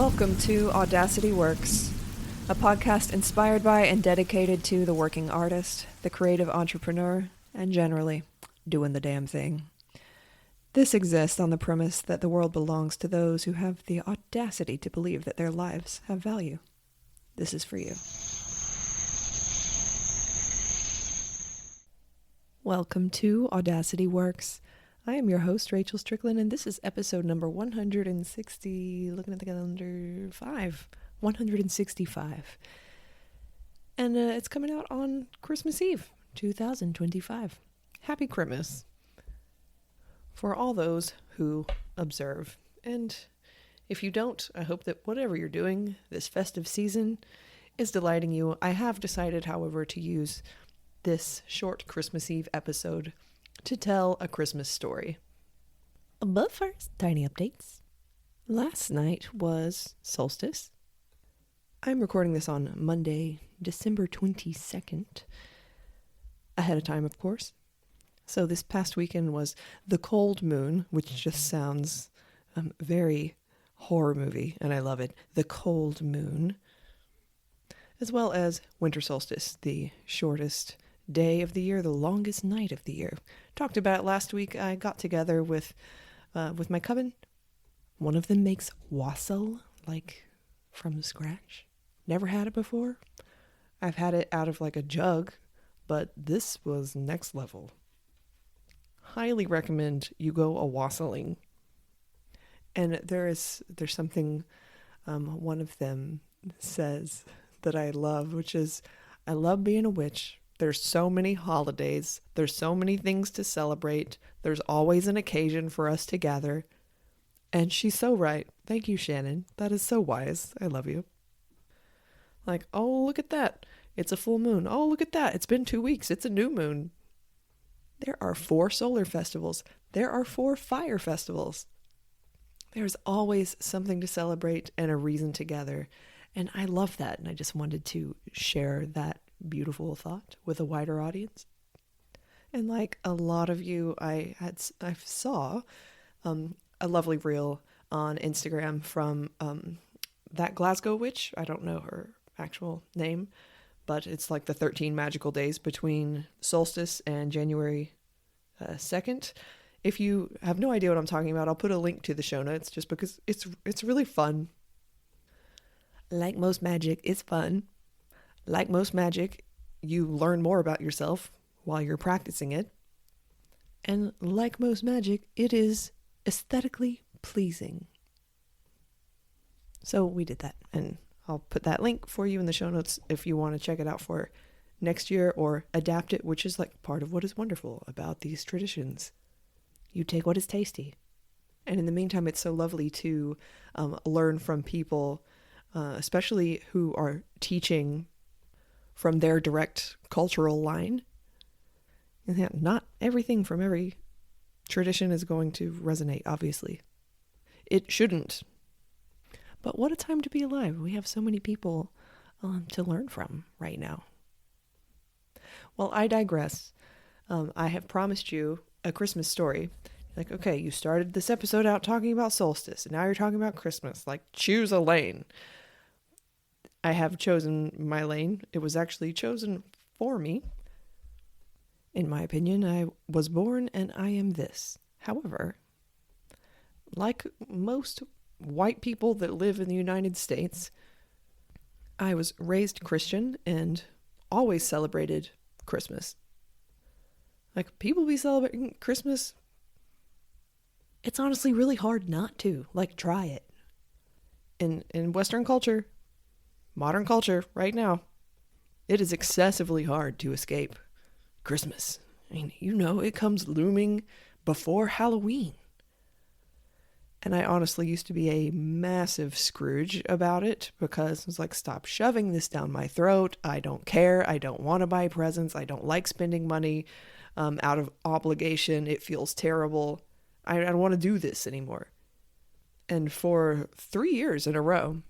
Welcome to Audacity Works, a podcast inspired by and dedicated to the working artist, the creative entrepreneur, and generally, doing the damn thing. This exists on the premise that the world belongs to those who have the audacity to believe that their lives have value. This is for you. Welcome to Audacity Works. I am your host, Rachel Strickland, and this is episode number 160, looking at the calendar, 165. And it's coming out on Christmas Eve, 2025. Happy Christmas. For all those who observe. And if you don't, I hope that whatever you're doing this festive season is delighting you. I have decided, however, to use this short Christmas Eve episode to tell a Christmas story. But first, tiny updates. Last night was Solstice. I'm recording this on Monday, December 22nd. Ahead of time, of course. So this past weekend was the cold moon, which just sounds very horror movie, and I love it. The cold moon. As well as winter solstice, the shortest day of the year, the longest night of the year. Talked about it last week. I got together with my coven. One of them makes wassail, like from scratch. Never had it before. I've had it out of like a jug, but this was next level. Highly recommend you go a wassailing. And there's something one of them says that I love, which is, I love being a witch. There's so many holidays. There's so many things to celebrate. There's always an occasion for us to gather. And she's so right. Thank you, Shannon. That is so wise. I love you. Like, oh, look at that. It's a full moon. Oh, look at that. It's been 2 weeks. It's a new moon. There are 4 solar festivals. There are 4 fire festivals. There's always something to celebrate and a reason to gather. And I love that. And I just wanted to share that beautiful thought with a wider audience. And like a lot of you, I saw a lovely reel on Instagram from that Glasgow Witch. I don't know her actual name, but it's like the 13 magical days between solstice and January 2nd. If you have no idea what I'm talking about, I'll put a link to the show notes just because it's really fun. Like most magic, it's fun. Like most magic, you learn more about yourself while you're practicing it. And like most magic, it is aesthetically pleasing. So we did that, and I'll put that link for you in the show notes if you want to check it out for next year or adapt it, which is like part of what is wonderful about these traditions. You take what is tasty. And in the meantime, it's so lovely to learn from people, especially who are teaching from their direct cultural line. And not everything from every tradition is going to resonate, obviously. It shouldn't. But what a time to be alive. We have so many people to learn from right now. Well, I digress. I have promised you a Christmas story. Like, okay, you started this episode out talking about solstice, and now you're talking about Christmas. Like, choose a lane. I have chosen my lane. It was actually chosen for me. In my opinion, I was born and I am this. However, like most white people that live in the United States, I was raised Christian and always celebrated Christmas. Like, people be celebrating Christmas. It's honestly really hard not to. Like, try it. In Western culture, modern culture right now, it is excessively hard to escape Christmas. I mean, it comes looming before Halloween. And I honestly used to be a massive Scrooge about it because I was like, stop shoving this down my throat. I don't care. I don't want to buy presents. I don't like spending money out of obligation. It feels terrible. I don't want to do this anymore. And for 3 years in a row,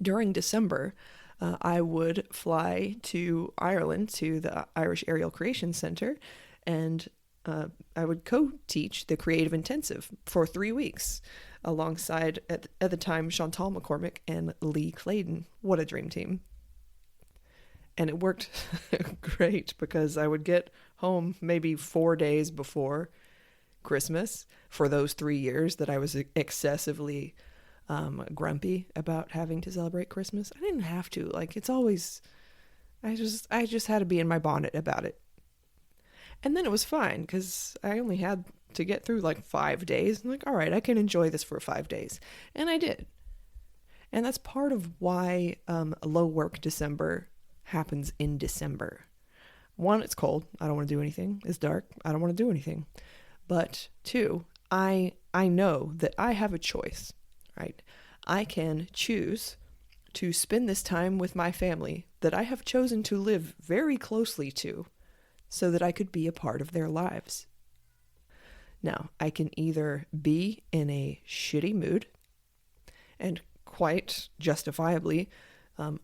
during December, I would fly to Ireland to the Irish Aerial Creation Center and I would co-teach the creative intensive for 3 weeks alongside, at the time, Chantal McCormick and Lee Clayton. What a dream team. And it worked great because I would get home maybe 4 days before Christmas for those 3 years that I was excessively grumpy about having to celebrate Christmas. I didn't have to. Like, it's always, I just had to be in my bonnet about it. And then it was fine because I only had to get through like 5 days. I'm like, all right, I can enjoy this for 5 days. And I did. And that's part of why low work December happens in December. One, it's cold. I don't want to do anything. It's dark. I don't want to do anything. But two, I know that I have a choice, right? I can choose to spend this time with my family that I have chosen to live very closely to so that I could be a part of their lives. Now, I can either be in a shitty mood and quite justifiably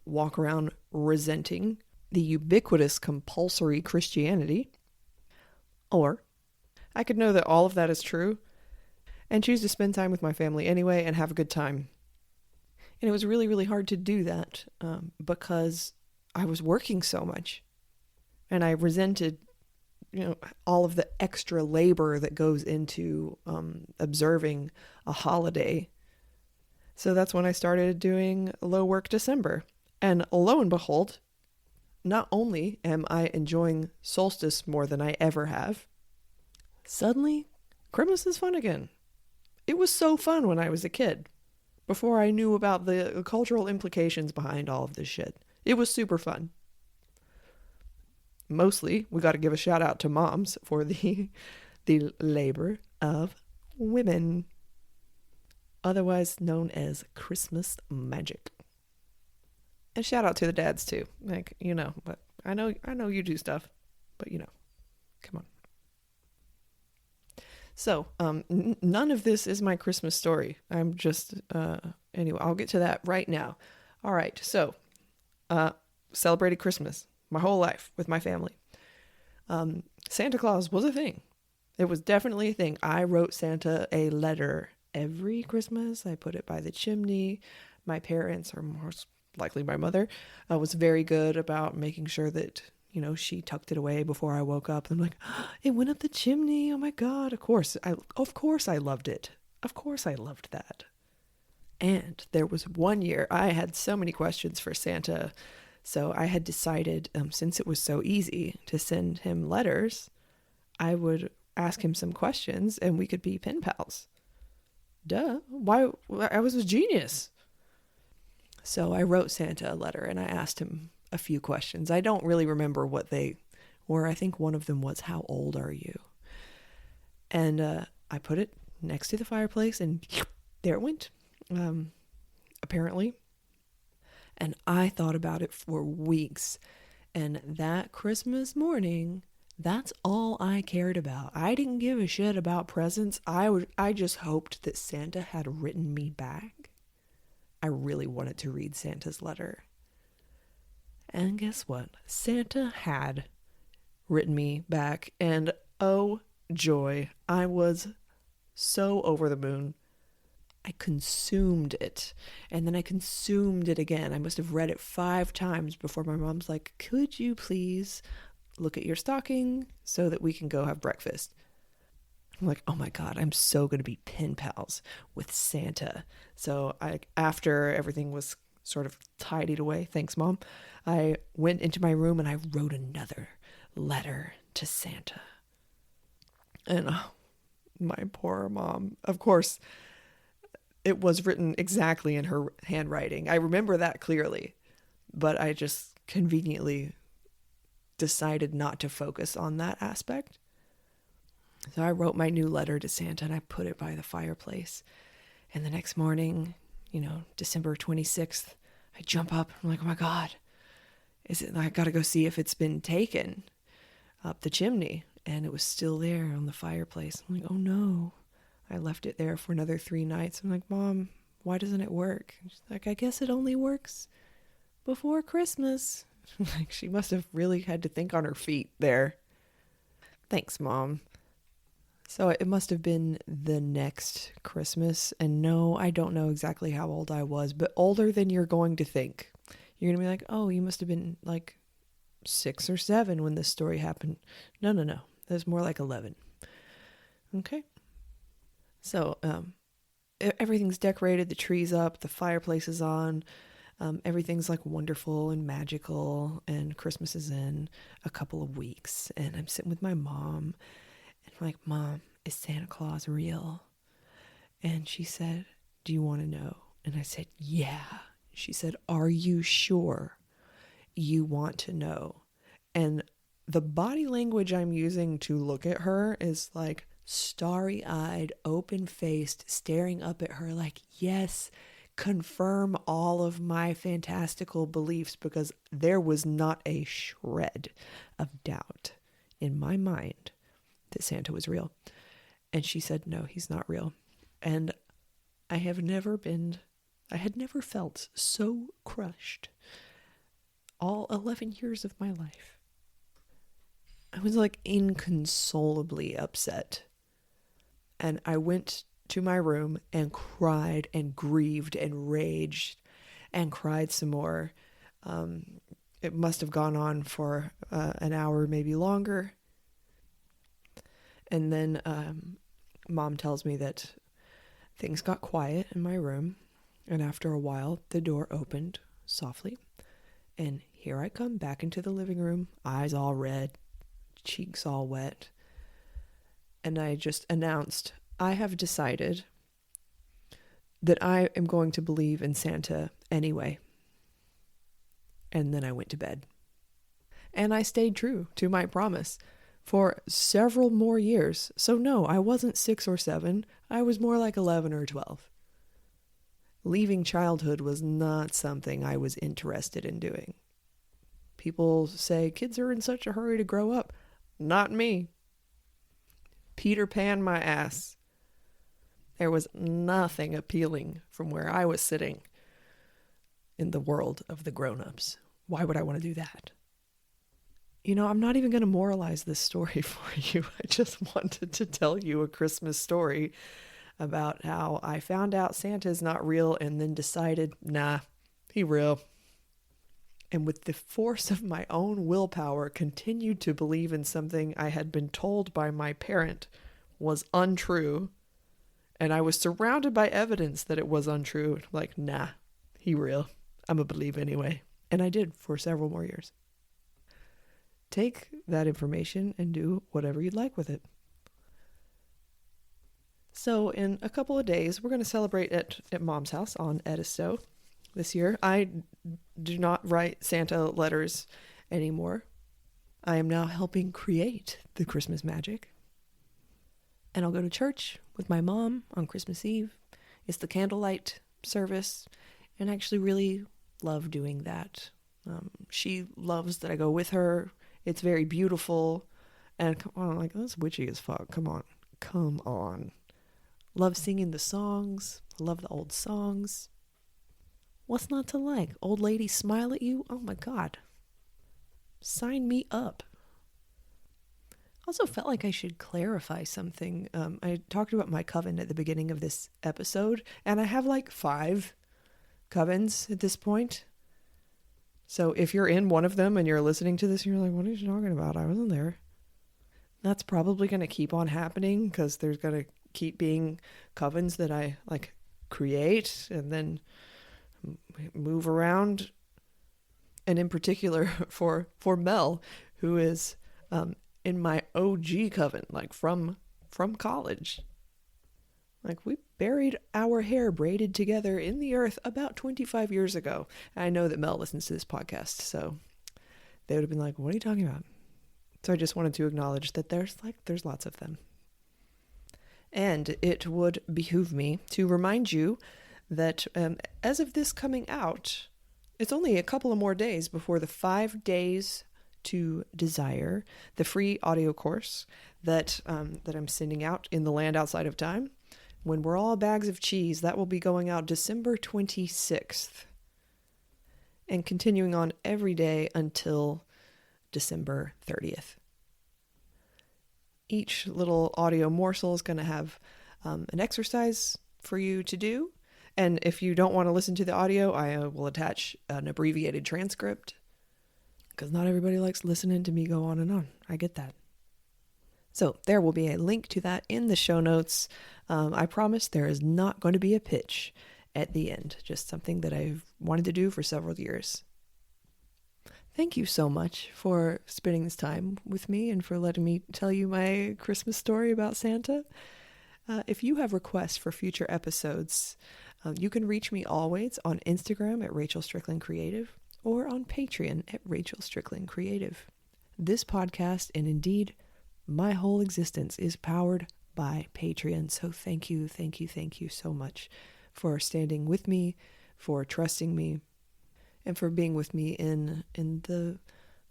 walk around resenting the ubiquitous compulsory Christianity, or I could know that all of that is true and choose to spend time with my family anyway and have a good time. And it was really, really hard to do that because I was working so much. And I resented, all of the extra labor that goes into observing a holiday. So that's when I started doing low work December. And lo and behold, not only am I enjoying Solstice more than I ever have, suddenly Christmas is fun again. It was so fun when I was a kid, before I knew about the cultural implications behind all of this shit. It was super fun. Mostly, we got to give a shout out to moms for the labor of women, otherwise known as Christmas magic. And shout out to the dads too. Like, but I know you do stuff, but come on. So, none of this is my Christmas story. I'm just, anyway, I'll get to that right now. All right. So, celebrated Christmas my whole life with my family. Santa Claus was a thing. It was definitely a thing. I wrote Santa a letter every Christmas. I put it by the chimney. My parents, or most likely my mother, was very good about making sure that, she tucked it away before I woke up. And I'm like, it went up the chimney. Oh my God. Of course I loved it. Of course I loved that. And there was one year I had so many questions for Santa. So I had decided, since it was so easy to send him letters, I would ask him some questions and we could be pen pals. Duh. Why? I was a genius. So I wrote Santa a letter and I asked him a few questions. I don't really remember what they were. I think one of them was, how old are you? And I put it next to the fireplace and there it went. Apparently. And I thought about it for weeks. And that Christmas morning, that's all I cared about. I didn't give a shit about presents. I just hoped that Santa had written me back. I really wanted to read Santa's letter. And guess what? Santa had written me back. And oh joy, I was so over the moon. I consumed it. And then I consumed it again. I must have read it 5 times before my mom's like, could you please look at your stocking so that we can go have breakfast? I'm like, oh my God, I'm so going to be pen pals with Santa. So after everything was sort of tidied away, thanks Mom, I went into my room and I wrote another letter to Santa. And my poor mom, of course, it was written exactly in her handwriting. I remember that clearly, but I just conveniently decided not to focus on that aspect. So I wrote my new letter to Santa and I put it by the fireplace. And the next morning, December 26th, I jump up. I'm like, oh my God, I got to go see if it's been taken up the chimney. And it was still there on the fireplace. I'm like, oh no. I left it there for another 3 nights. I'm like, Mom, why doesn't it work? She's like, I guess it only works before Christmas. Like, she must have really had to think on her feet there. Thanks, Mom. So it must have been the next Christmas. And no, I don't know exactly how old I was, but older than you're going to think. You're going to be like, oh, you must have been like 6 or 7 when this story happened. No. It was more like 11. Okay. So everything's decorated, the tree's up, the fireplace is on. Everything's like wonderful and magical, and Christmas is in a couple of weeks. And I'm sitting with my mom. I'm like, Mom, is Santa Claus real? And she said, do you want to know? And I said, yeah. She said, are you sure you want to know? And the body language I'm using to look at her is like starry-eyed, open-faced, staring up at her like, yes, confirm all of my fantastical beliefs, because there was not a shred of doubt in my mind that Santa was real. And she said, no, he's not real. And I had never felt so crushed all 11 years of my life. I was like inconsolably upset. And I went to my room and cried and grieved and raged and cried some more. It must have gone on for an hour, maybe longer. And then Mom tells me that things got quiet in my room. And after a while, the door opened softly. And here I come back into the living room, eyes all red, cheeks all wet. And I just announced, I have decided that I am going to believe in Santa anyway. And then I went to bed. And I stayed true to my promise for several more years. So no, I wasn't 6 or 7. I was more like 11 or 12. Leaving childhood was not something I was interested in doing. People say kids are in such a hurry to grow up. Not me. Peter Pan my ass. There was nothing appealing from where I was sitting in the world of the grown-ups. Why would I want to do that? You know, I'm not even going to moralize this story for you. I just wanted to tell you a Christmas story about how I found out Santa's not real and then decided, nah, he real. And with the force of my own willpower, continued to believe in something I had been told by my parent was untrue. And I was surrounded by evidence that it was untrue. Like, nah, he real. I'm going to believe anyway. And I did for several more years. Take that information and do whatever you'd like with it. So in a couple of days, we're going to celebrate at Mom's house on Edisto this year. I do not write Santa letters anymore. I am now helping create the Christmas magic. And I'll go to church with my mom on Christmas Eve. It's the candlelight service, and I actually really love doing that. She loves that I go with her. It's very beautiful. And I'm like, that's witchy as fuck. Come on. Love singing the songs. Love the old songs. What's not to like? Old ladies smile at you? Oh my God. Sign me up. Also felt like I should clarify something. I talked about my coven at the beginning of this episode, and I have like 5 covens at this point. So if you're in one of them and you're listening to this and you're like, what are you talking about? I wasn't there. That's probably going to keep on happening because there's going to keep being covens that I like create and then move around. And in particular for Mel, who is in my OG coven, like from college. Like, we buried our hair braided together in the earth about 25 years ago. I know that Mel listens to this podcast, so they would have been like, what are you talking about? So I just wanted to acknowledge that there's lots of them. And it would behoove me to remind you that as of this coming out, it's only a couple of more days before the 5 days to Desire, the free audio course that I'm sending out in the land outside of time. When we're all bags of cheese, that will be going out December 26th and continuing on every day until December 30th. Each little audio morsel is going to have an exercise for you to do. And if you don't want to listen to the audio, I will attach an abbreviated transcript, because not everybody likes listening to me go on and on. I get that. So there will be a link to that in the show notes. I promise there is not going to be a pitch at the end, just something that I've wanted to do for several years. Thank you so much for spending this time with me and for letting me tell you my Christmas story about Santa. If you have requests for future episodes, you can reach me always on Instagram at Rachel Strickland Creative or on Patreon at Rachel Strickland Creative. This podcast, and indeed my whole existence, is powered by Patreon. So thank you so much for standing with me, for trusting me, and for being with me in the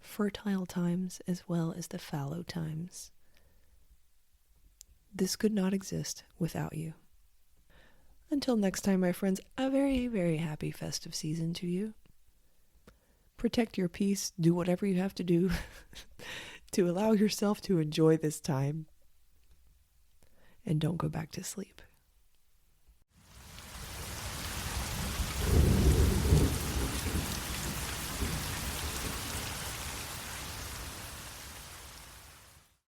fertile times as well as the fallow times. This could not exist without you. Until next time, my friends, a very, very happy festive season to you. Protect your peace. Do whatever you have to do to allow yourself to enjoy this time. And don't go back to sleep.